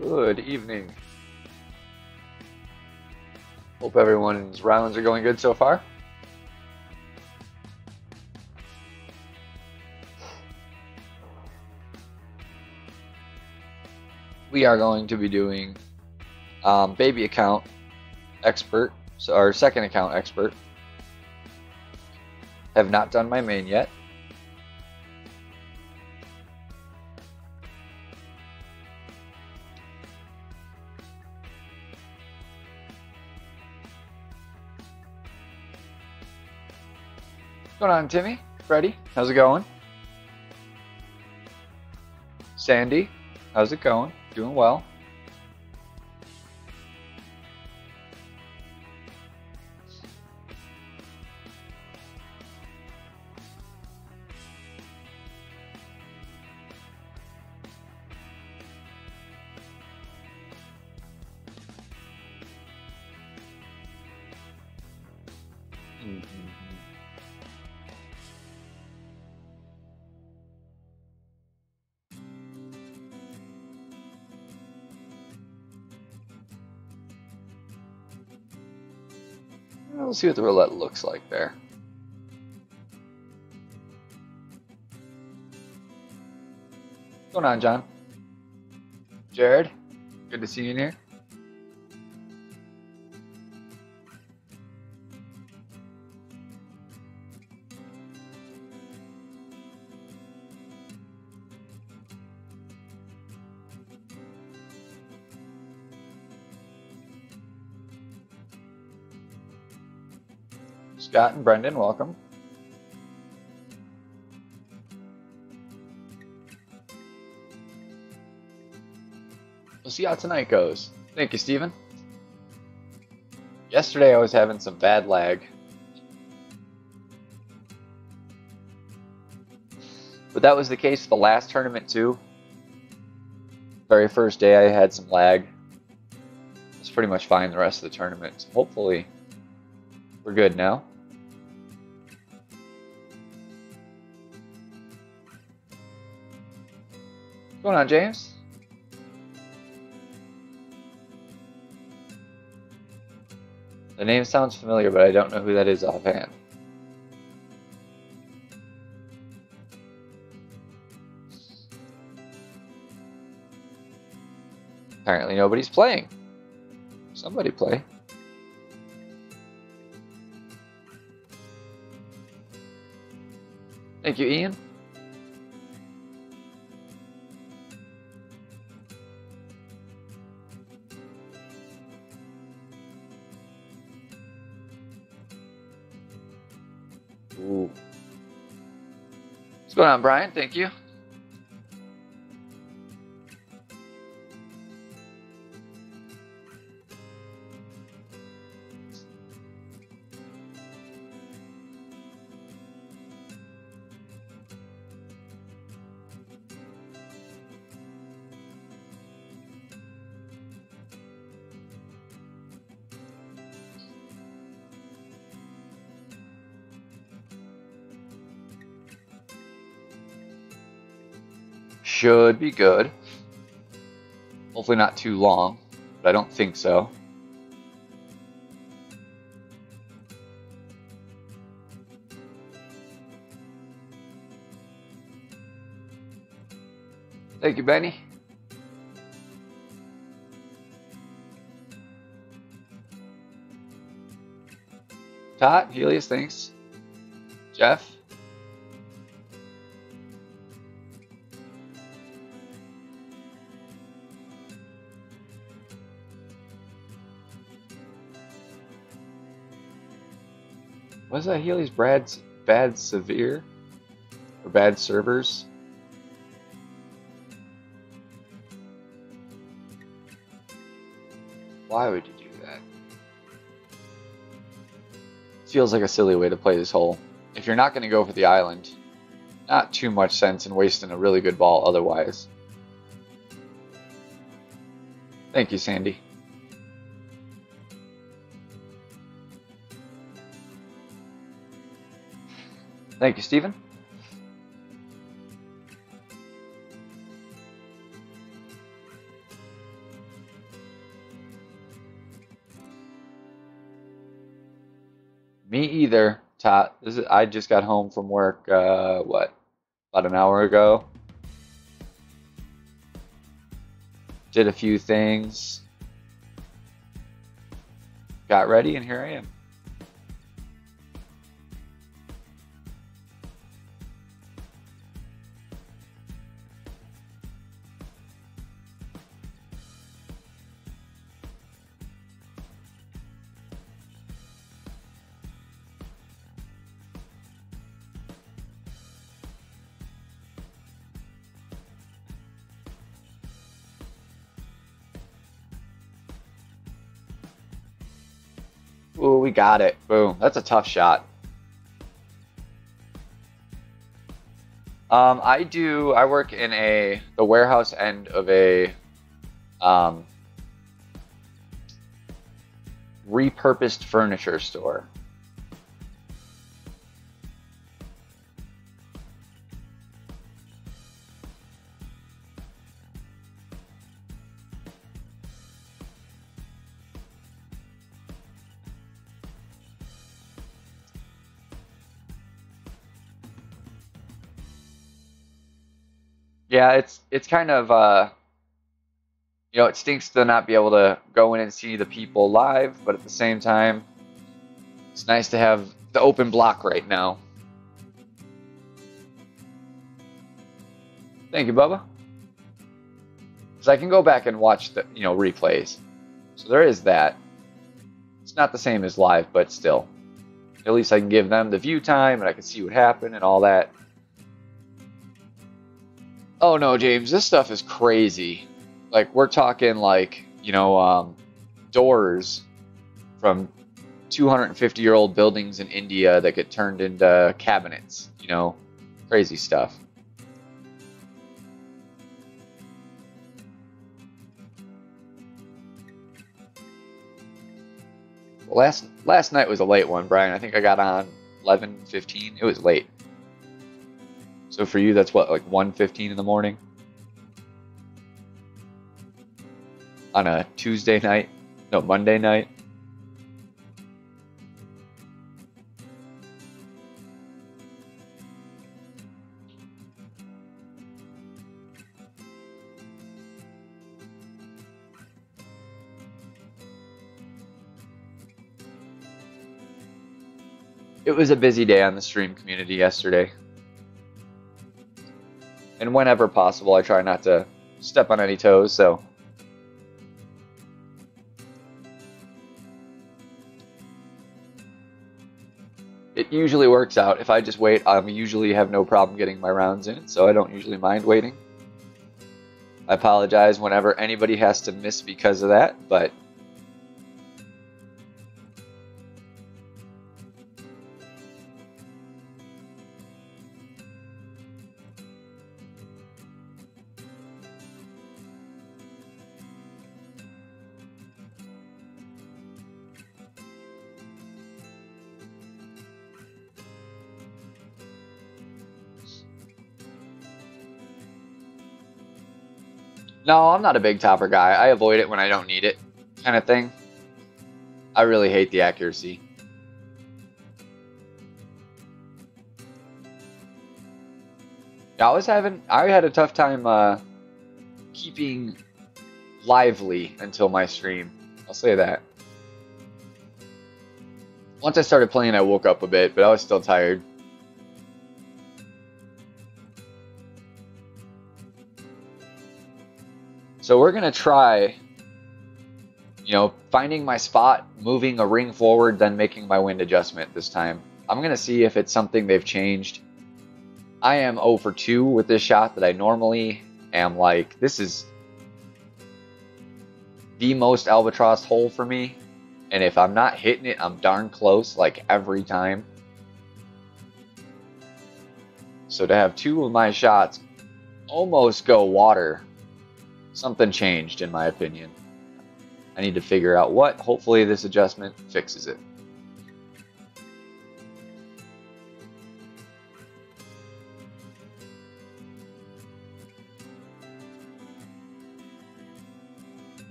Good evening. Hope everyone's rounds are going good so far. We are going to be doing baby account expert, so our second account expert. Have not done my main yet. What's going on, Timmy? Freddie, how's it going? Sandy, how's it going? Doing well. We'll see what the roulette looks like there. What's going on, John? Jared, good to see you in here. Scott and Brendan, welcome. We'll see how tonight goes. Thank you, Steven. Yesterday I was having some bad lag. But that was the case the last tournament too. Very first day I had some lag. It's pretty much fine the rest of the tournament. So hopefully we're good now. What's going on, James? The name sounds familiar, but I don't know who that is offhand. Apparently nobody's playing. Somebody play. Thank you, Ian. Ooh. What's going on, Brian? Thank you. Should be good. Hopefully not too long, but I don't think so. Thank you, Benny. Todd, Helios, thanks. Jeff. Was that Healy's bad severe? Or bad servers? Why would you do that? Feels like a silly way to play this hole. If you're not going to go for the island, not too much sense in wasting a really good ball otherwise. Thank you, Sandy. Thank you, Stephen. Me either, Todd. I just got home from work, what, about an hour ago. Did a few things. Got ready, and here I am. Ooh, we got it. Boom. That's a tough shot. I work in the warehouse end of a um, repurposed furniture store. Yeah, it's kind of it stinks to not be able to go in and see the people live, but at the same time, it's nice to have the open block right now. Thank you, Bubba. Because I can go back and watch the replays. So there is that. It's not the same as live, but still. At least I can give them the view time and I can see what happened and all that. Oh no, James, this stuff is crazy. Like we're talking like, doors from 250-year-old buildings in India that get turned into cabinets, crazy stuff. Well, last night was a late one, Brian. I think I got on 11:15. It was late. So for you, that's what, like 1:15 in the morning? On a Tuesday night? No, Monday night? It was a busy day on the stream community yesterday. And whenever possible, I try not to step on any toes, so. It usually works out. If I just wait, I usually have no problem getting my rounds in, so I don't usually mind waiting. I apologize whenever anybody has to miss because of that, but no, I'm not a big topper guy. I avoid it when I don't need it, kind of thing. I really hate the accuracy. I had a tough time keeping lively until my stream. I'll say that. Once I started playing, I woke up a bit, but I was still tired. So we're gonna try, finding my spot, moving a ring forward, then making my wind adjustment this time. I'm gonna see if it's something they've changed. I am 0 for 2 with this shot that I normally am like, this is the most albatross hole for me. And if I'm not hitting it, I'm darn close, like every time. So to have 2 of my shots almost go water, something changed in my opinion. I need to figure out what. Hopefully this adjustment fixes it.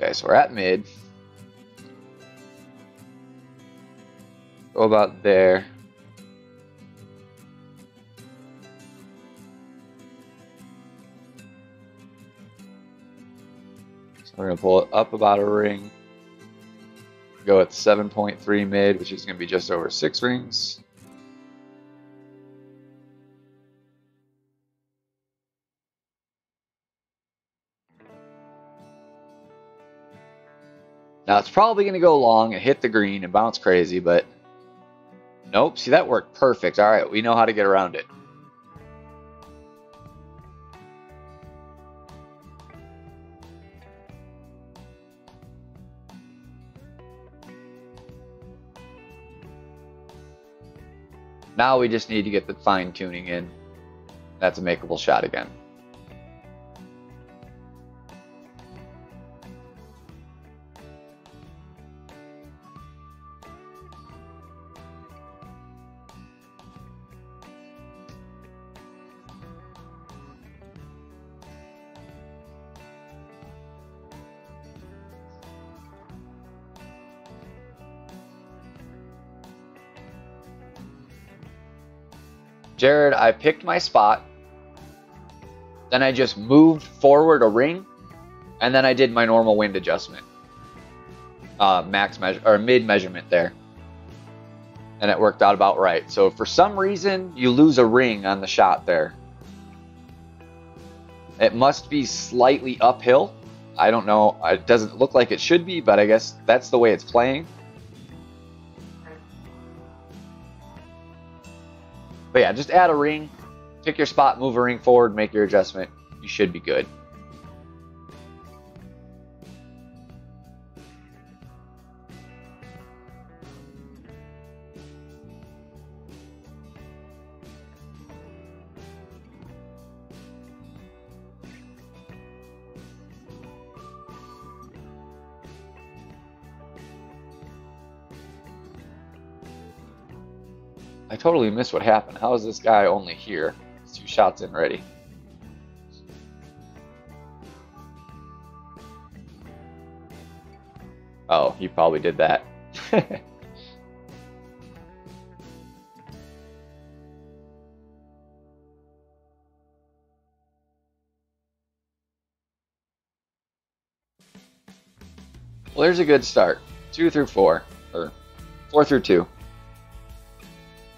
Okay, so we're at mid. Go about there. So we're going to pull it up about a ring. Go at 7.3 mid, which is going to be just over 6 rings. Now it's probably going to go long and hit the green and bounce crazy, but nope. See, that worked perfect. All right, we know how to get around it. Now we just need to get the fine tuning in. That's a makeable shot again. Jared, I picked my spot, then I just moved forward a ring, and then I did my normal wind adjustment, max measure or mid measurement there, and it worked out about right. So if for some reason you lose a ring on the shot there, it must be slightly uphill. I don't know. It doesn't look like it should be, but I guess that's the way it's playing. But yeah, just add a ring, pick your spot, move a ring forward, make your adjustment. You should be good. I totally missed what happened. How is this guy only here? He's 2 shots in already. Oh, he probably did that. Well, there's a good start. 2 through 4, or 4 through 2.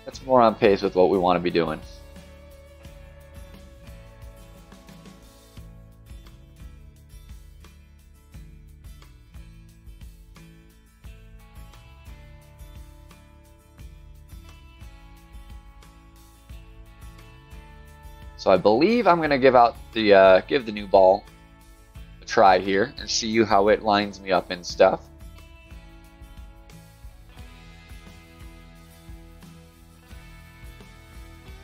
That's more on pace with what we want to be doing. So I believe I'm going to give out the give the new ball a try here and see how it lines me up and stuff.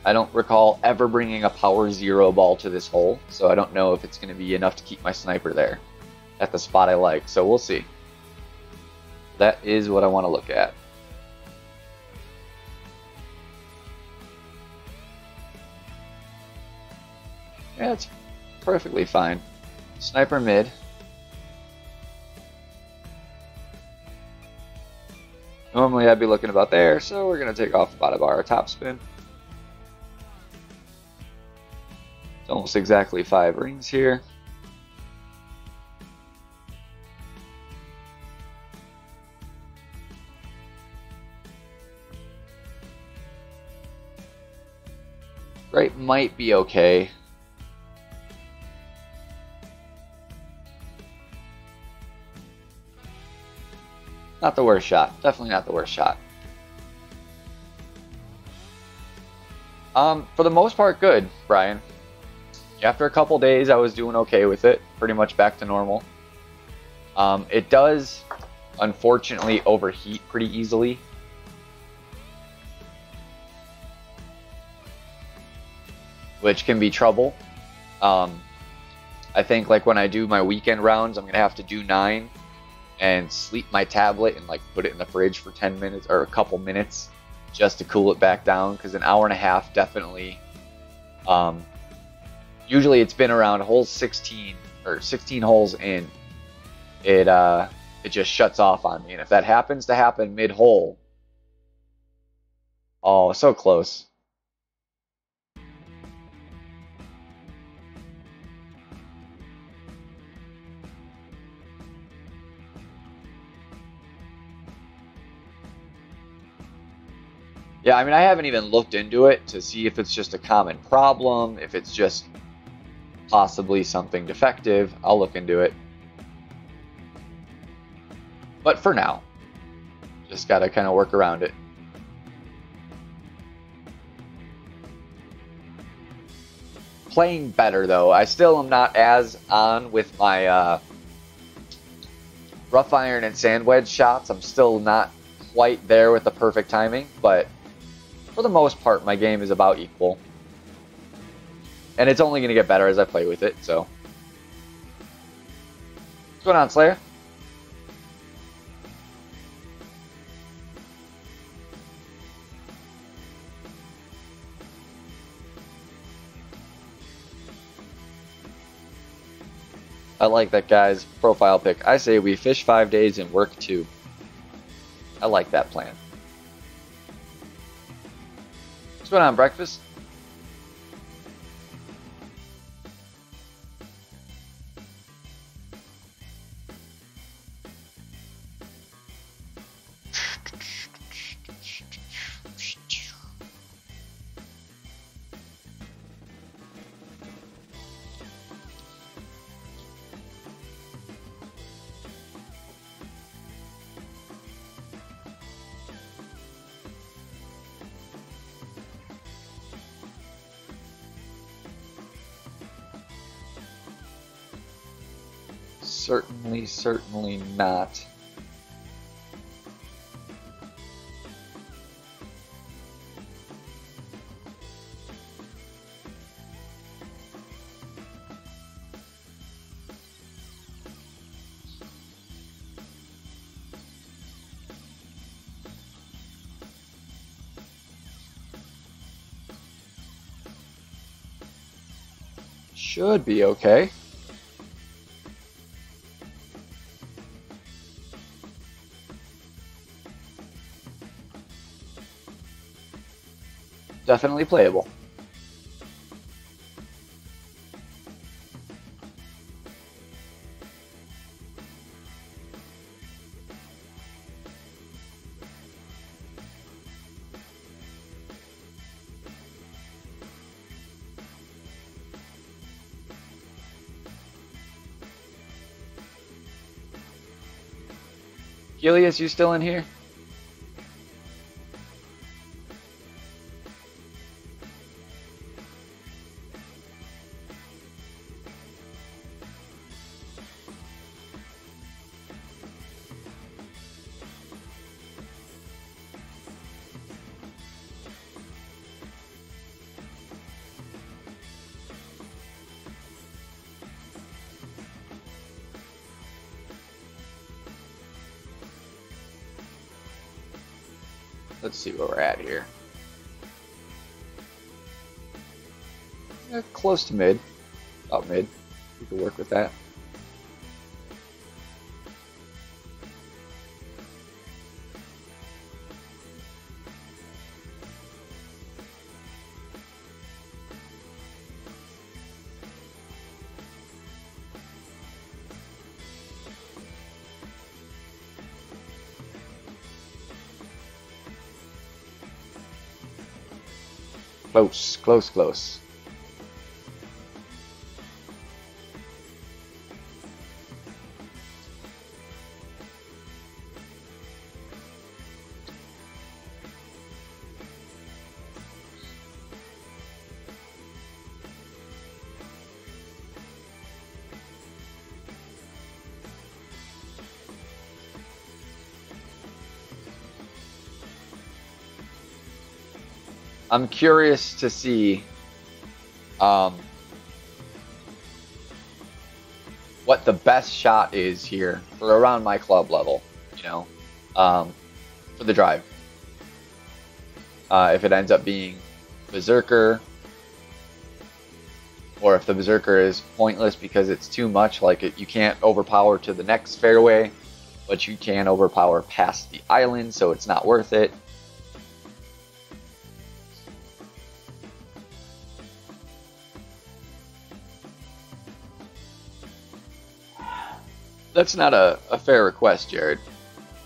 I don't recall ever bringing a power 0 ball to this hole, so I don't know if it's going to be enough to keep my sniper there at the spot I like, so we'll see. That is what I want to look at. Yeah, it's perfectly fine. Sniper mid. Normally I'd be looking about there, so we're going to take off about a bar top spin. It's almost exactly 5 rings here. Right, might be okay. Not the worst shot. Definitely not the worst shot. For the most part, good, Brian. After a couple days, I was doing okay with it. Pretty much back to normal. It does, unfortunately, overheat pretty easily. Which can be trouble. I think like when I do my weekend rounds, I'm going to have to do 9 and sleep my tablet and like put it in the fridge for 10 minutes or a couple minutes just to cool it back down, because an hour and a half definitely usually it's been around hole 16 or 16 holes in, it just shuts off on me, and if that happens to happen mid-hole, Oh, so close. Yeah, I mean, I haven't even looked into it to see if it's just a common problem, if it's just possibly something defective. I'll look into it. But for now, just gotta kind of work around it. Playing better, though. I still am not as on with my rough iron and sand wedge shots. I'm still not quite there with the perfect timing, but for the most part, my game is about equal. And it's only going to get better as I play with it, so. What's going on, Slayer? I like that guy's profile pic. I say we fish 5 days and work 2. I like that plan. What's going on, breakfast? Certainly not. Should be okay. Definitely playable. Gilius, you still in here? Let's see where we're at here. Close to mid. About mid. We can work with that. Close, close, close. I'm curious to see what the best shot is here for around my club level, you know, for the drive. If it ends up being Berserker, or if the Berserker is pointless because it's too much, like you can't overpower to the next fairway, but you can overpower past the island, so it's not worth it. That's not a fair request, Jared.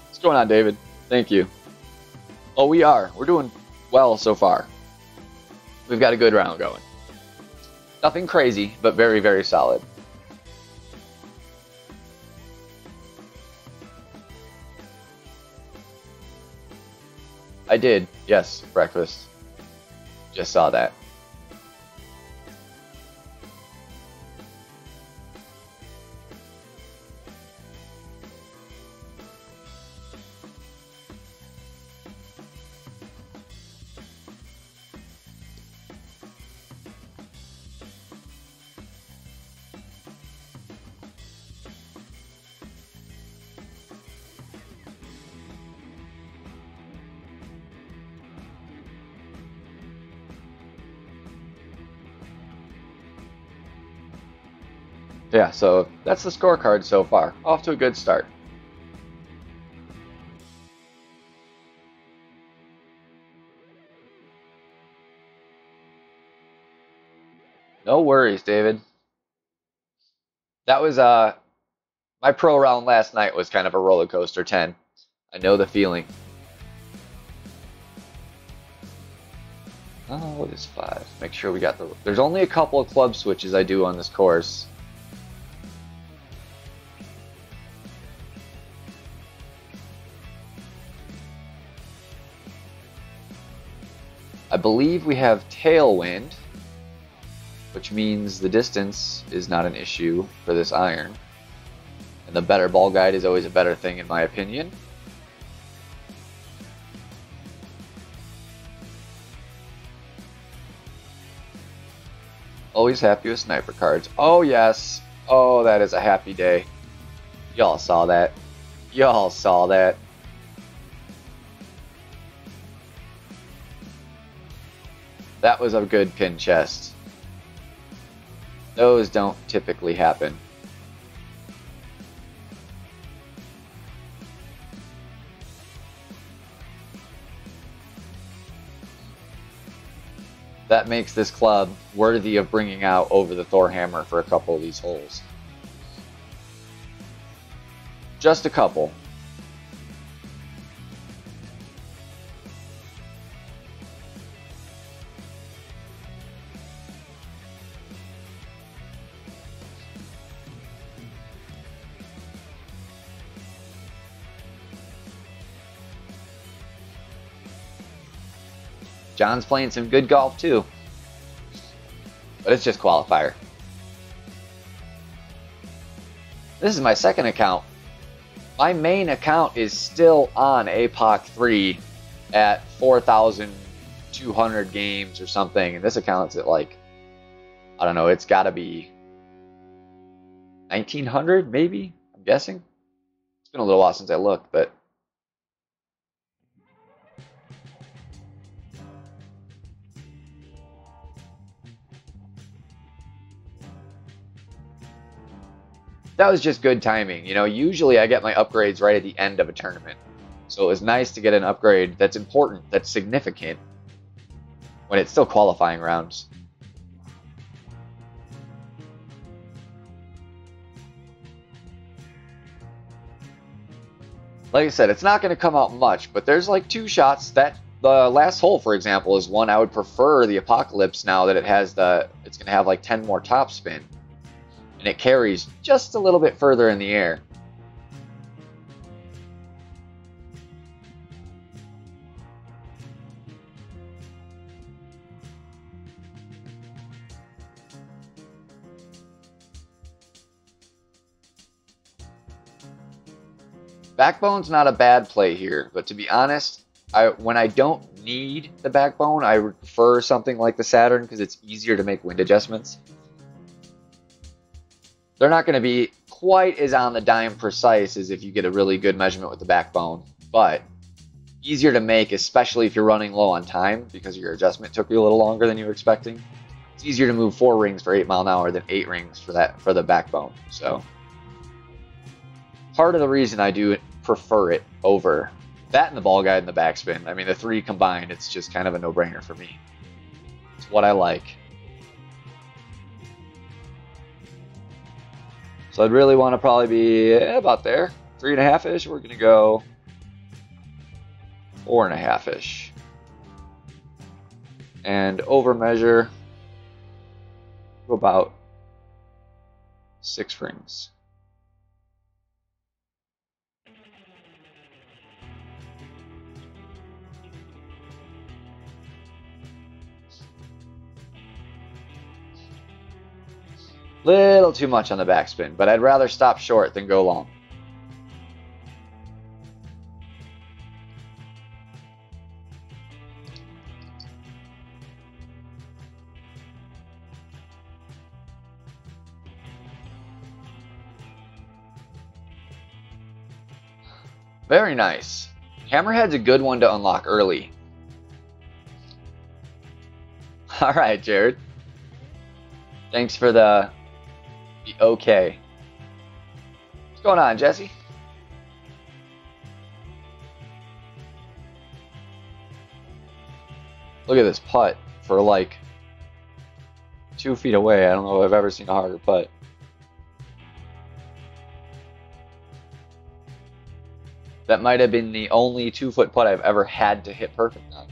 What's going on, David? Thank you. Oh, we are. We're doing well so far. We've got a good round going. Nothing crazy, but very, very solid. I did. Yes, breakfast. Just saw that. Yeah, so that's the scorecard so far. Off to a good start. No worries, David. That was my pro round last night was kind of a roller coaster 10. I know the feeling. Oh, what is 5? Make sure we got the... There's only a couple of club switches I do on this course. I believe we have tailwind, which means the distance is not an issue for this iron. And the better ball guide is always a better thing in my opinion. Always happy with sniper cards. Oh yes. Oh, that is a happy day. Y'all saw that. Y'all saw that. That was a good pin chest. Those don't typically happen. That makes this club worthy of bringing out over the Thor hammer for a couple of these holes. Just a couple. John's playing some good golf too, but it's just qualifier. This is my second account. My main account is still on APOC 3 at 4,200 games or something, and this account's at like, I don't know, it's got to be 1,900 maybe, I'm guessing. It's been a little while since I looked, but that was just good timing. You know, usually I get my upgrades right at the end of a tournament. So it was nice to get an upgrade that's important, that's significant, when it's still qualifying rounds. Like I said, it's not going to come out much, but there's like 2 shots. That the last hole, for example, is one I would prefer the Apocalypse now that it has the, it's going to have like 10 more top spin. And it carries just a little bit further in the air. Backbone's not a bad play here, but to be honest, when I don't need the backbone, I would prefer something like the Saturn because it's easier to make wind adjustments. They're not going to be quite as on the dime precise as if you get a really good measurement with the backbone, but easier to make, especially if you're running low on time because your adjustment took you a little longer than you were expecting. It's easier to move 4 rings for 8 mile an hour than 8 rings for the backbone. So part of the reason I do prefer it over that and the ball guide and the backspin. I mean, the 3 combined, it's just kind of a no-brainer for me. It's what I like. So So I'd really want to probably be about there. 3.5-ish. We're going to go 4.5-ish. And over measure, go about 6 rings. Little too much on the backspin, but I'd rather stop short than go long. Very nice. Hammerhead's a good one to unlock early. All right, Jared. Thanks for the okay. What's going on, Jesse? Look at this putt for like 2 feet away. I don't know if I've ever seen a harder putt. That might have been the only 2-foot putt I've ever had to hit perfect on.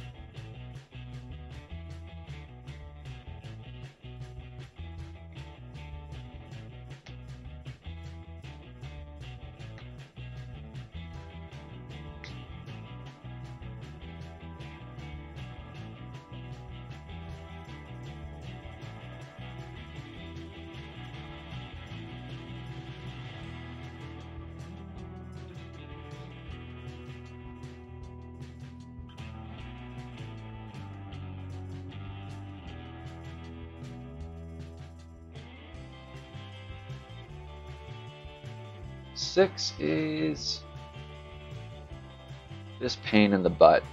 Six is this pain in the butt.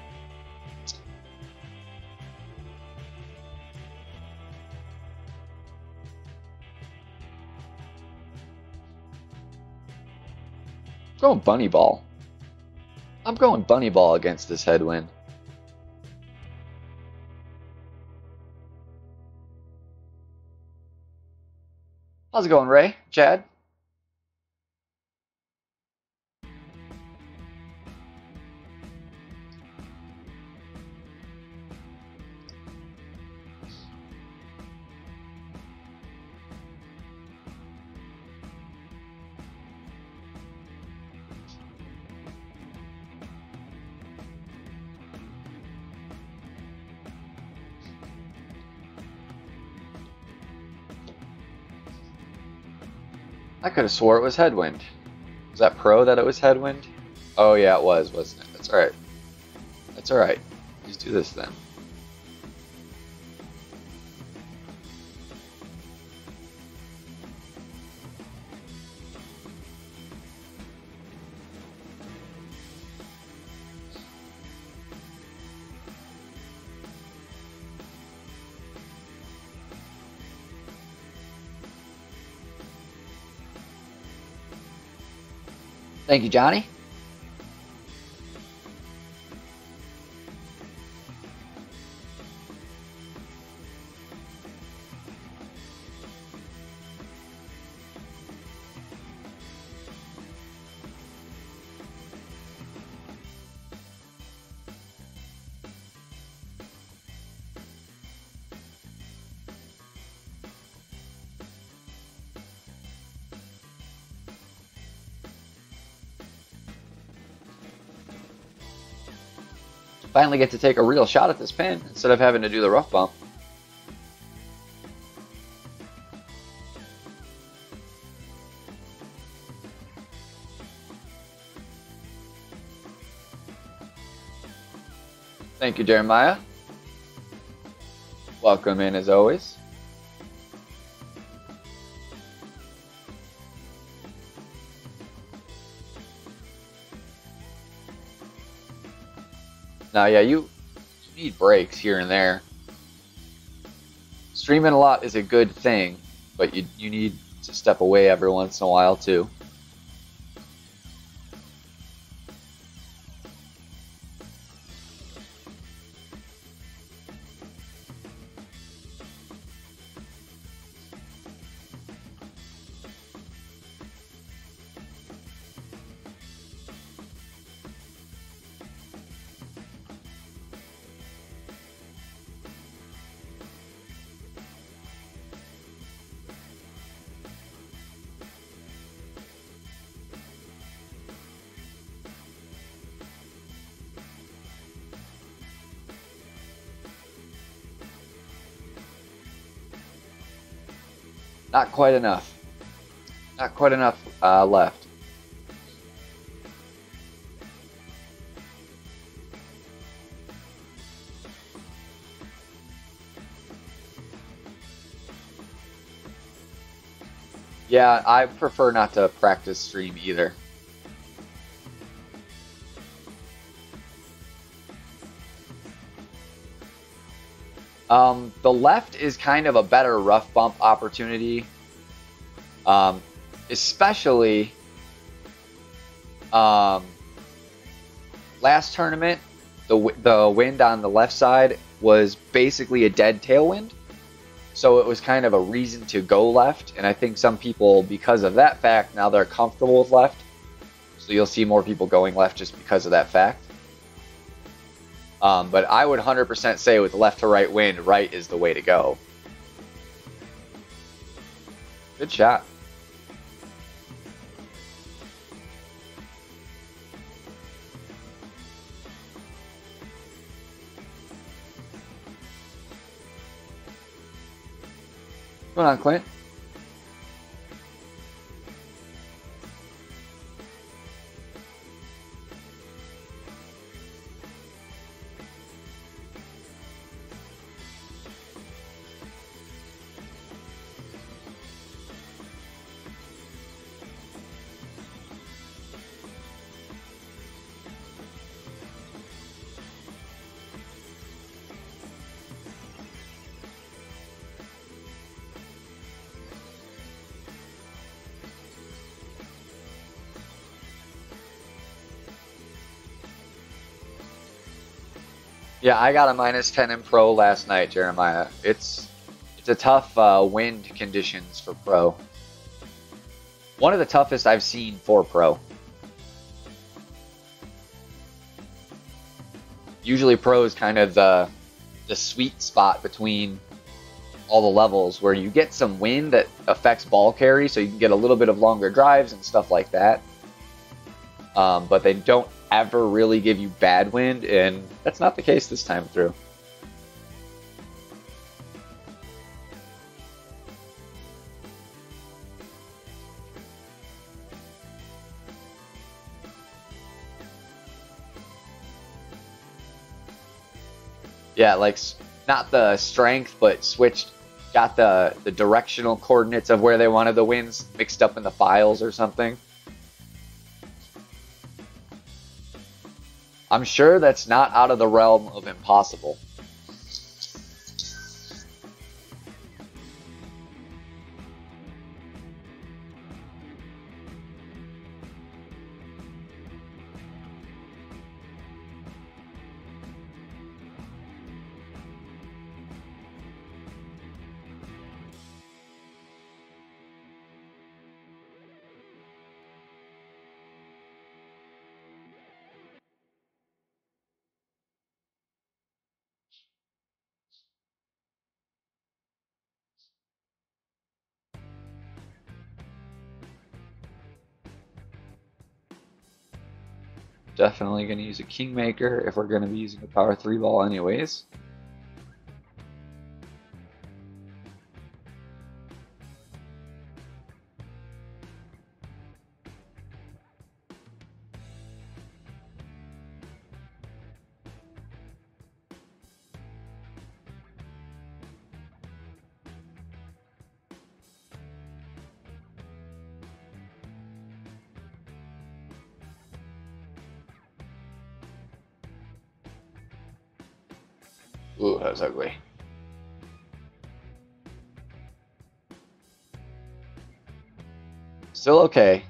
I'm going bunny ball. I'm going bunny ball against this headwind. How's it going, Ray? Chad? I could have swore it was headwind. Was that pro that it was headwind? Oh yeah, it was, wasn't it? That's alright. That's alright. Just do this then. Thank you, Johnny. Finally get to take a real shot at this pin instead of having to do the rough bump. Thank you, Jeremiah. Welcome in as always. Now, yeah, you need breaks here and there. Streaming a lot is a good thing, but you need to step away every once in a while too. Not quite enough. Not quite enough left. Yeah, I prefer not to practice stream either. The left is kind of a better rough bump opportunity, especially last tournament. The wind on the left side was basically a dead tailwind, so it was kind of a reason to go left. And I think some people, because of that fact, now they're comfortable with left. So you'll see more people going left just because of that fact. But I would 100% say with left to right wind, right is the way to go. Good shot. What's going on, Clint? Yeah, I got a -10 in pro last night, Jeremiah. It's a tough wind conditions for pro. One of the toughest I've seen for pro. Usually pro is kind of the sweet spot between all the levels where you get some wind that affects ball carry, so you can get a little bit of longer drives and stuff like that. But they don't ever really give you bad wind, and that's not the case this time through. Yeah, like not the strength, but switched, got the directional coordinates of where they wanted the winds mixed up in the files or something. I'm sure that's not out of the realm of impossible. Definitely going to use a Kingmaker if we're going to be using a power 3 ball anyways. Ooh, that was ugly. Still okay.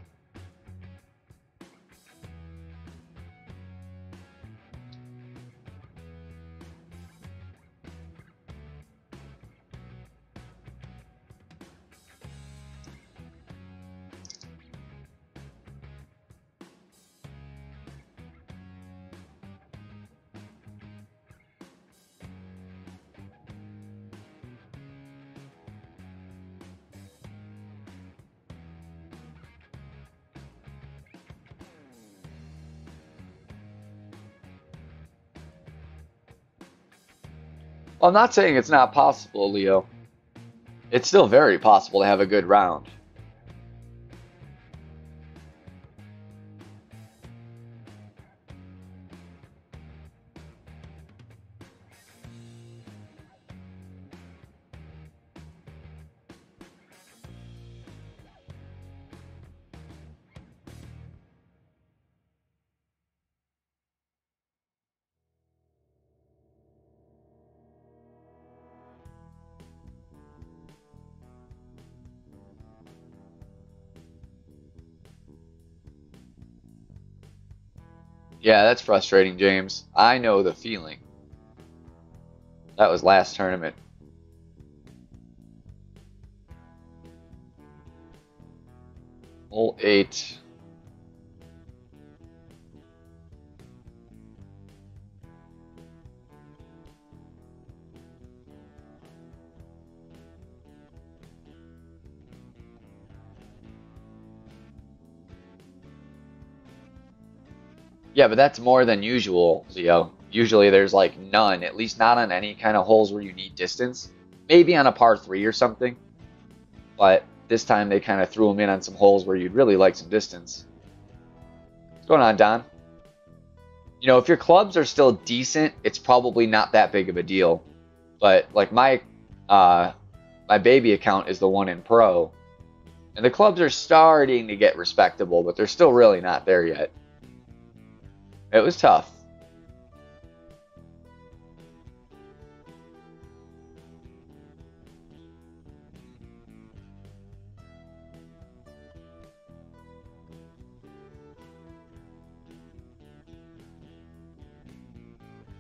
Well, I'm not saying it's not possible, Leo. It's still very possible to have a good round. Yeah, that's frustrating, James. I know the feeling. That was last tournament. Hole 8. Yeah, but that's more than usual, Leo. Usually there's like none, at least not on any kind of holes where you need distance. Maybe on a par 3 or something. But this time they kind of threw them in on some holes where you'd really like some distance. What's going on, Don? You know, if your clubs are still decent, it's probably not that big of a deal. But like my baby account is the one in pro, and the clubs are starting to get respectable, but they're still really not there yet. It was tough.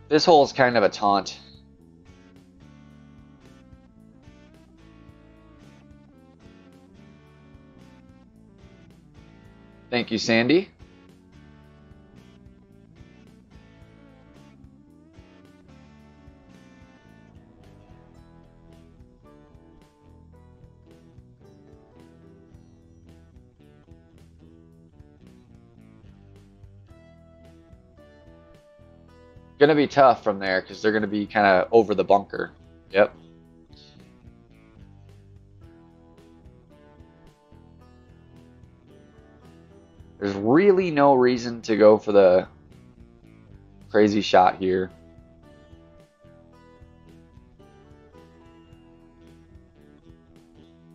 This hole is kind of a taunt. Thank you, Sandy. Gonna be tough from there because they're gonna be kind of over the bunker. Yep. There's really no reason to go for the crazy shot here.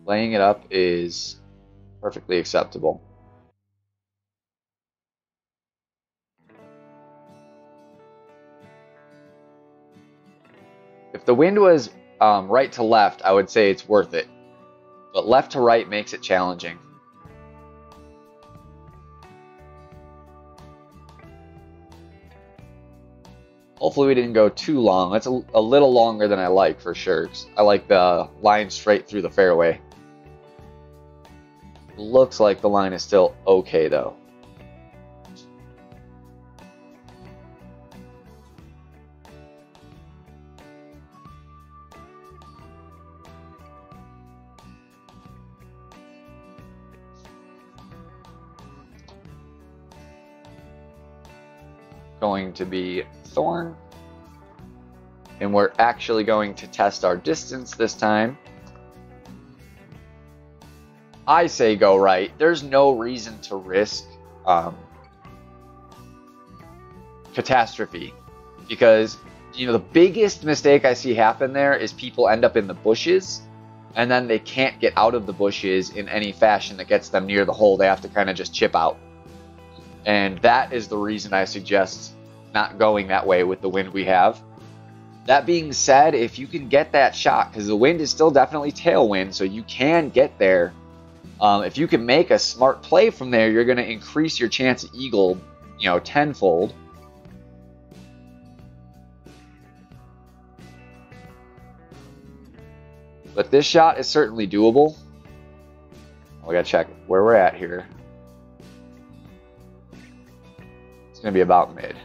Laying it up is perfectly acceptable. If the wind was right to left, I would say it's worth it. But left to right makes it challenging. Hopefully we didn't go too long. That's a little longer than I like for sure. I like the line straight through the fairway. Looks like the line is still okay though. Going to be Thorn. And we're actually going to test our distance this time. I say go right. There's no reason to risk catastrophe, because you know the biggest mistake I see happen there is people end up in the bushes and then they can't get out of the bushes in any fashion that gets them near the hole. They have to kind of just chip out. And that is the reason I suggest not going that way with the wind we have. That being said, if you can get that shot, because the wind is still definitely tailwind, so you can get there. If you can make a smart play from there, you're going to increase your chance of eagle, you know, tenfold. But this shot is certainly doable. We got to check where we're at here. It's going to be about mid.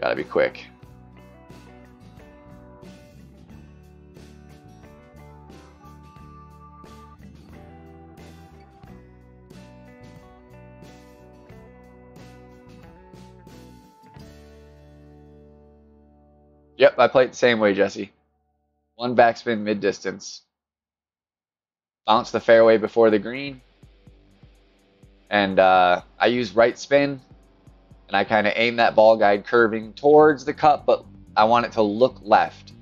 Got to be quick. Yep, I play it the same way, Jesse. One backspin mid-distance. Bounce the fairway before the green. And I use right spin. And I kind of aim that ball guide curving towards the cup, but I want it to look left.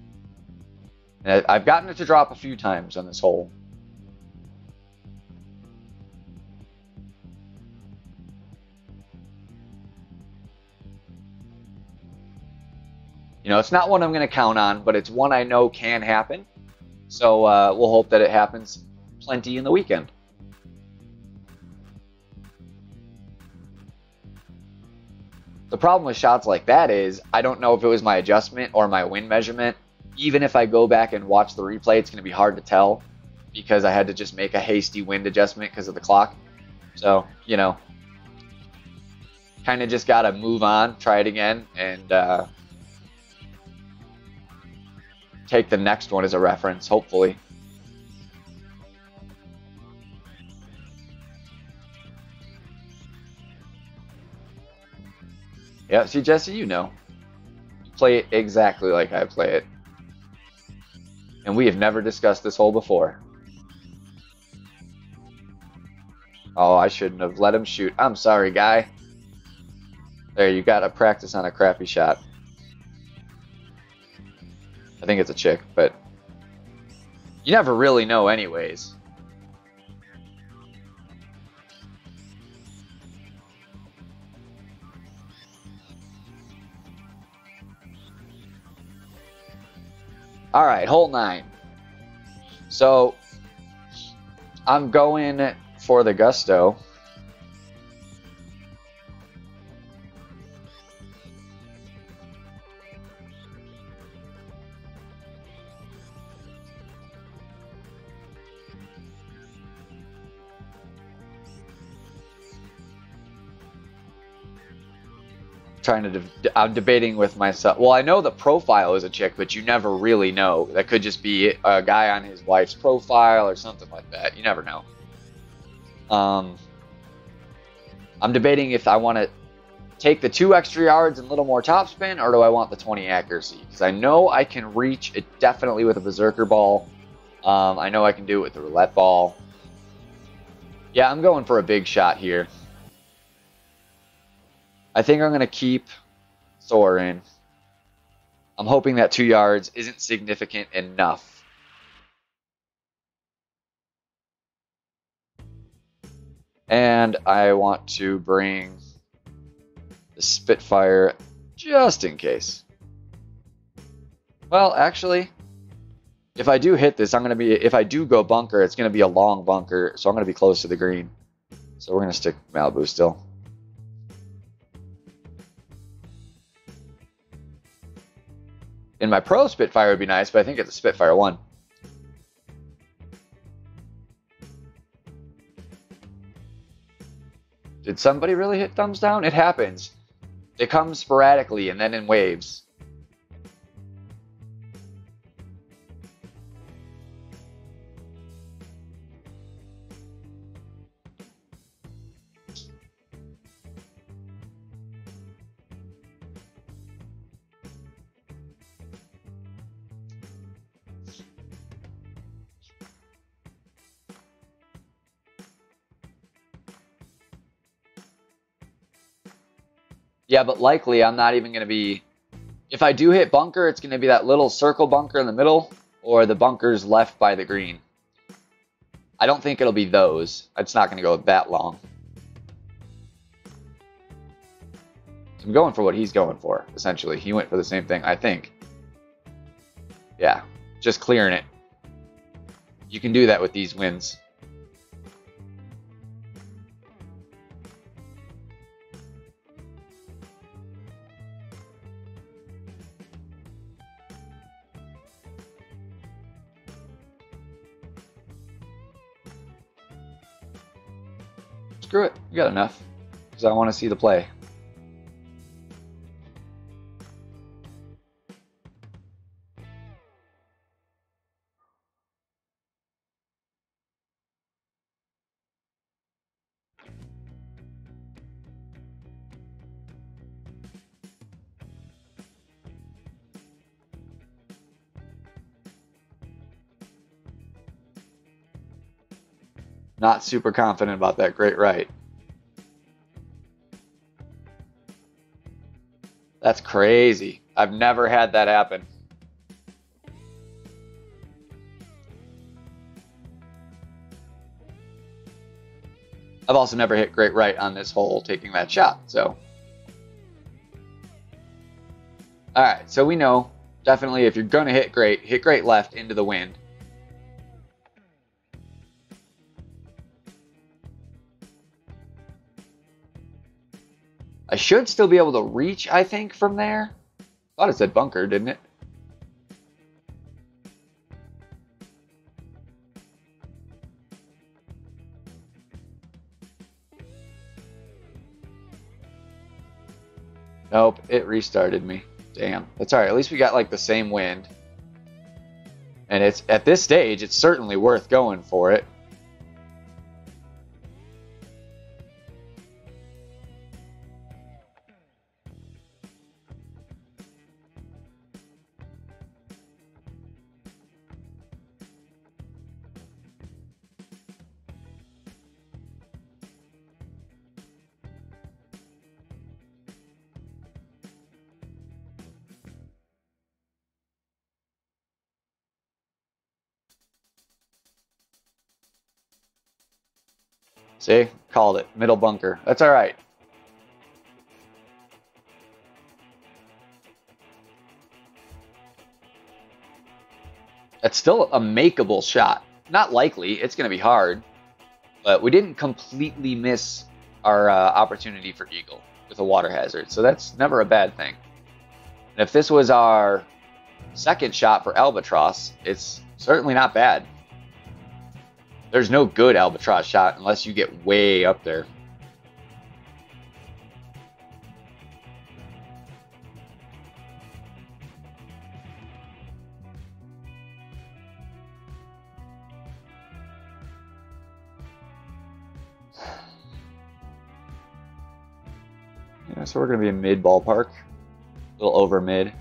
And I've gotten it to drop a few times on this hole. You know, it's not one I'm going to count on, but it's one I know can happen. So we'll hope that it happens plenty in the weekend. The problem with shots like that is I don't know if it was my adjustment or my wind measurement. Even if I go back and watch the replay, it's going to be hard to tell because I had to just make a hasty wind adjustment because of the clock. So, you know, kind of just got to move on, try it again, and take the next one as a reference, hopefully. Yeah, see, Jesse, you know. You play it exactly like I play it. And we have never discussed this hole before. Oh, I shouldn't have let him shoot. I'm sorry, guy. There, you got to practice on a crappy shot. I think it's a chick, but you never really know anyways. All right, hole 9. So I'm going for the gusto. I'm debating with myself. Well, I know the profile is a chick, but you never really know. That could just be a guy on his wife's profile or something like that. You never know. I'm debating if I want to take the 2 extra yards and a little more topspin, or do I want the 20 accuracy? Because I know I can reach it definitely with a berserker ball. I know I can do it with the roulette ball. Yeah, I'm going for a big shot here. I think I'm going to keep Thor in. I'm hoping that 2 yards isn't significant enough. And I want to bring the Spitfire just in case. Well, actually, if I do hit this, if I do go bunker, it's going to be a long bunker, so I'm going to be close to the green. So we're going to stick Malibu still. In my pro, Spitfire would be nice, but I think it's a Spitfire 1. Did somebody really hit thumbs down? It happens. It comes sporadically and then in waves. Yeah, but likely I'm not even going to be... If I do hit bunker, it's going to be that little circle bunker in the middle or the bunkers left by the green. I don't think it'll be those. It's not going to go that long. I'm going for what he's going for, essentially. He went for the same thing, I think. Yeah, just clearing it. You can do that with these wins. Screw it, you got enough. Because I want to see the play. Not super confident about that great right. That's crazy. I've never had that happen. I've also never hit great right on this hole taking that shot, so. All right, so we know definitely if you're gonna hit great left into the wind. I should still be able to reach, I think, from there. Thought it said bunker, didn't it? Nope, it restarted me. Damn. That's all right. At least we got like the same wind. And it's at this stage, it's certainly worth going for it. See? Called it. Middle bunker. That's all right. That's still a makeable shot. Not likely. It's going to be hard. But we didn't completely miss our opportunity for eagle with a water hazard. So that's never a bad thing. And if this was our second shot for albatross, it's certainly not bad. There's no good albatross shot unless you get way up there. Yeah, so we're going to be in mid ballpark. A little over mid.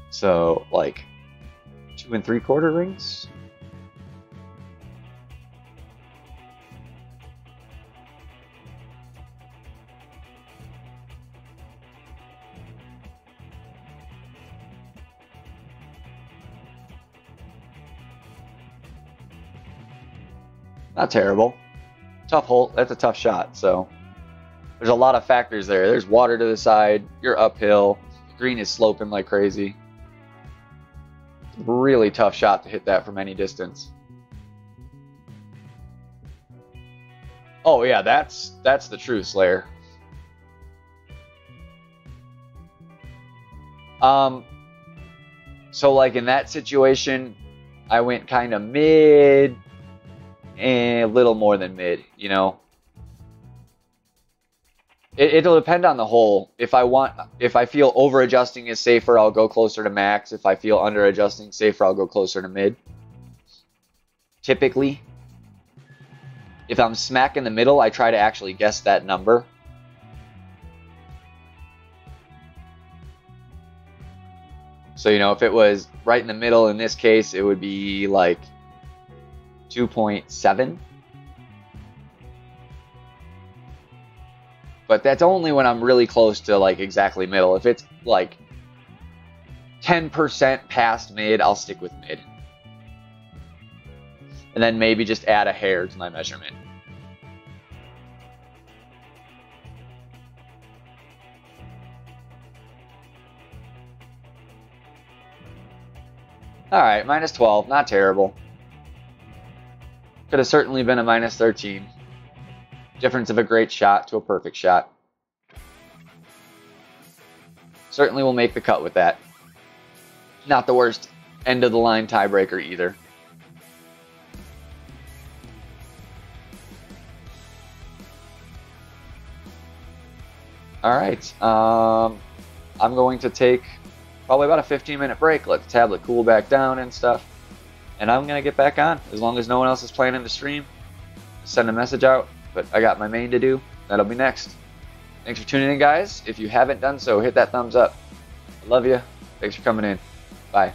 So, like 2 3/4 rings. Not terrible. Tough hole. That's a tough shot. So there's a lot of factors there. There's water to the side. You're uphill. The green is sloping like crazy. Really tough shot to hit that from any distance. Oh yeah, that's the true Slayer. So like in that situation, I went kind of mid and a little more than mid, you know. It'll depend on the hole. If I feel over adjusting is safer, I'll go closer to max. If I feel under adjusting safer, I'll go closer to mid. Typically, if I'm smack in the middle, I try to actually guess that number. So, you know, if it was right in the middle, in this case, it would be like 2.7. But that's only when I'm really close to like exactly middle. If it's like 10% past mid, I'll stick with mid. And then maybe just add a hair to my measurement. All right, minus 12, not terrible. Could have certainly been a minus 13. Difference of a great shot to a perfect shot. Certainly will make the cut with that. Not the worst end of the line tiebreaker either. All right, I'm going to take probably about a 15-minute break, let the tablet cool back down and stuff, and I'm going to get back on as long as no one else is planning to stream. Send a message out, but I got my main to do. that'll be next. Thanks for tuning in, guys. If you haven't done so, hit that thumbs up. I love you. Thanks for coming in. Bye.